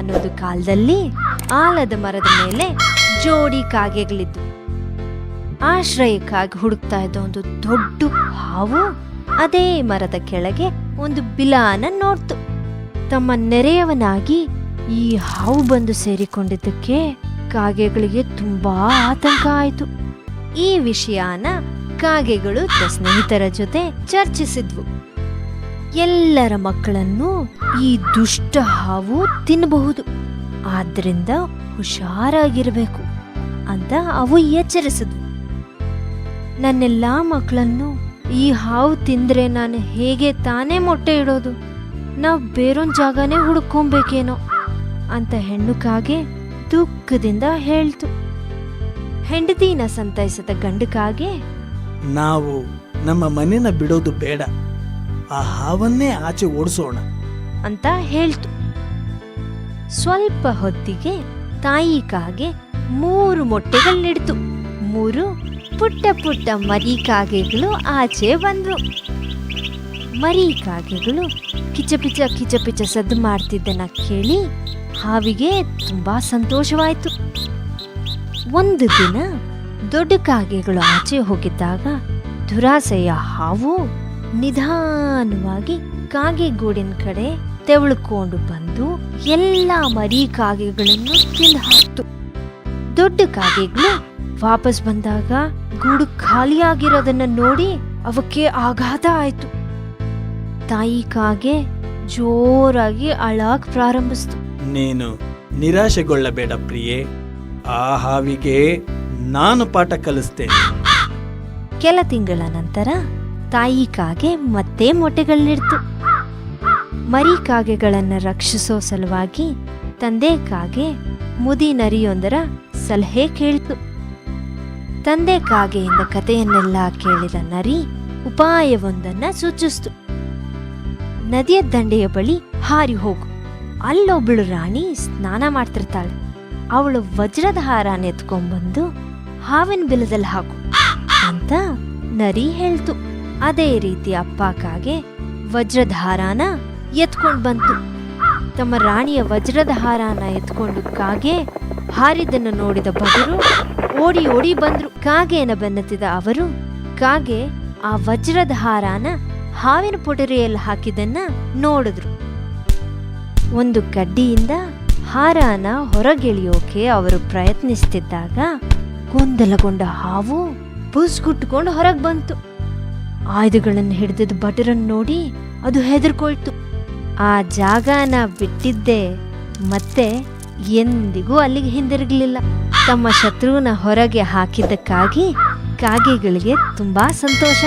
ಒಂದಾನೊಂದು ಕಾಲದಲ್ಲಿ ಆಲದ ಮರದ ಮೇಲೆ ಜೋಡಿ ಕಾಗೆಗಳಿದ್ದು ಆಶ್ರಯಕ್ಕಾಗಿ ಹುಡುಕ್ತಾ ಇದ್ದ ಒಂದು ದೊಡ್ಡ ಹಾವು ಅದೇ ಮರದ ಕೆಳಗೆ ಒಂದು ಬಿಲಾನ ನೋಡ್ತು. ತಮ್ಮ ನೆರೆಯವನಾಗಿ ಈ ಹಾವು ಬಂದು ಸೇರಿಕೊಂಡಿದ್ದಕ್ಕೆ ಕಾಗೆಗಳಿಗೆ ತುಂಬಾ ಆತಂಕ ಆಯಿತು. ಈ ವಿಷಯನ ಕಾಗೆಗಳು ಸ್ನೇಹಿತರ ಜೊತೆ ಚರ್ಚಿಸಿದ್ವು. ಎಲ್ಲರ ಮಕ್ಕಳನ್ನು ಈ ದುಷ್ಟ ಹಾವು ತಿನ್ನಬಹುದು, ಆದ್ರಿಂದ ಹುಷಾರಾಗಿರ್ಬೇಕು ಅಂತ ಅವು ಎಚ್ಚರಿಸಿದ್ವು. ನನ್ನೆಲ್ಲಾ ಮಕ್ಕಳನ್ನು ಈ ಹಾವು ತಿಂದ್ರೆ ನಾನು ಹೇಗೆ ತಾನೇ ಮೊಟ್ಟೆ ಇಡೋದು? ನಾವು ಬೇರೊಂದ್ ಜಾಗನೇ ಹುಡ್ಕೊಬೇಕೇನೋ ಅಂತ ಹೆಣ್ಣು ಕಾಗೆ ದುಃಖದಿಂದ ಹೇಳ್ತು. ಹೆಂಡತಿನ ಸಂತೈಸದ ಗಂಡು ಕಾಗೆ, ನಾವು ನಮ್ಮ ಮನೆನ ಬಿಡೋದು ಬೇಡ, ಆ ಹಾವನ್ನೇ ಆಚೆ ಓಡಿಸೋಣ ಅಂತ ಹೇಳ್ತು. ಸ್ವಲ್ಪ ಹೊತ್ತಿಗೆ ತಾಯಿ ಕಾಗೆ 3 ಮೊಟ್ಟೆಗಳನ್ನಿಡ್ತು. 3 ಪುಟ್ಟ ಪುಟ್ಟ ಮರಿ ಕಾಗೆಗಳು ಆಚೆ ಬಂದ್ವು. ಮರಿ ಕಾಗೆಗಳು ಕಿಚಪಿಚ ಕಿಚಪಿಚ ಸದ್ದು ಮಾಡ್ತಿದ್ದನ್ನ ಕೇಳಿ ಹಾವಿಗೆ ತುಂಬಾ ಸಂತೋಷವಾಯ್ತು. ಒಂದು ದಿನ ದೊಡ್ಡ ಕಾಗೆಗಳು ಆಚೆ ಹೋಗಿದ್ದಾಗ ದುರಾಸೆಯ ಹಾವು ನಿಧಾನವಾಗಿ ಕಾಗೆ ಗೂಡಿನ ಕಡೆ ತೆವಳ್ಕೊಂಡು ಬಂದು ಎಲ್ಲಾ ಮರಿ ಕಾಗೆಗಳನ್ನು ತಿಂದು ಹಾಕ್ತು. ದೊಡ್ಡ ಕಾಗೆಗಳು ವಾಪಸ್ ಬಂದಾಗ ಗೂಡು ಖಾಲಿಯಾಗಿರೋದನ್ನ ನೋಡಿ ಅವಕ್ಕೆ ಆಘಾತ ಆಯ್ತು. ತಾಯಿ ಕಾಗೆ ಜೋರಾಗಿ ಅಳಾಕ್ ಪ್ರಾರಂಭಿಸ್ತು. ನೀನು ನಿರಾಶೆಗೊಳ್ಳಬೇಡ ಪ್ರಿಯೆ, ಆ ಹಾವಿಗೆ ನಾನು ಪಾಠ ಕಲಿಸ್ತೇನೆ. ಕೆಲ ತಿಂಗಳ ನಂತರ ತಾಯಿ ಕಾಗೆ ಮತ್ತೆ ಮೊಟ್ಟೆಗಳನ್ನಿಡ್ತು. ಮರಿ ಕಾಗೆಗಳನ್ನ ರಕ್ಷಿಸೋ ಸಲುವಾಗಿ ತಂದೆ ಕಾಗೆ ಮುದಿ ನರಿಯೊಂದರ ಸಲಹೆ ಕೇಳಿತು. ತಂದೆ ಕಾಗೆಯಿಂದ ಕಥೆಯನ್ನೆಲ್ಲ ಕೇಳಿದ ನರಿ ಉಪಾಯವೊಂದನ್ನ ಸೂಚಿಸ್ತು. ನದಿಯ ದಂಡೆಯ ಬಳಿ ಹಾರಿ ಹೋಗು, ಅಲ್ಲೊಬ್ಬಳು ರಾಣಿ ಸ್ನಾನ ಮಾಡ್ತಿರ್ತಾಳೆ. ಅವಳು ವಜ್ರದ ಹಾರನ ಎತ್ಕೊಂಡ್ಬಂದು ಹಾವಿನ ಬಿಲದಲ್ಲಿ ಹಾಕು ಅಂತ ನರಿ ಹೇಳ್ತು. ಅದೇ ರೀತಿ ಅಪ್ಪ ಕಾಗೆ ವಜ್ರದ ಹಾರನ ಎತ್ಕೊಂಡ್ ಬಂತು. ತಮ್ಮ ರಾಣಿಯ ವಜ್ರದ ಹಾರನ ಎತ್ಕೊಂಡು ಕಾಗೆ ಹಾರಿದ್ದನ್ನು ನೋಡಿದ ಬಗರು ಓಡಿ ಓಡಿ ಬಂದ್ರು. ಕಾಗೆನ ಬೆನ್ನತ್ತಿದ ಅವರು ಕಾಗೆ ಆ ವಜ್ರದ ಹಾರನ ಹಾವಿನ ಪೊಟರಿಯಲ್ಲಿ ಹಾಕಿದ್ದನ್ನ ನೋಡಿದ್ರು. ಒಂದು ಕಡ್ಡಿಯಿಂದ ಹಾರನ ಹೊರಗೆಳೆಯೋಕೆ ಅವರು ಪ್ರಯತ್ನಿಸ್ತಿದ್ದಾಗ ಗೊಂದಲಗೊಂಡ ಹಾವು ಬುಸ್ಗುಟ್ಕೊಂಡು ಹೊರಗೆ ಬಂತು. ಆಯುಧಗಳನ್ನು ಹಿಡಿದಿದ್ದ ಭಟರನ್ನು ನೋಡಿ ಅದು ಹೆದರ್ಕೊಳ್ತು. ಆ ಜಾಗನ ಬಿಟ್ಟಿದ್ದೆ ಮತ್ತೆ ಎಂದಿಗೂ ಅಲ್ಲಿಗೆ ಹಿಂದಿರುಗಲಿಲ್ಲ. ತಮ್ಮ ಶತ್ರುವಿನ ಹೊರಗೆ ಹಾಕಿದ್ದಕ್ಕಾಗಿ ಕಾಗೆಗಳಿಗೆ ತುಂಬಾ ಸಂತೋಷ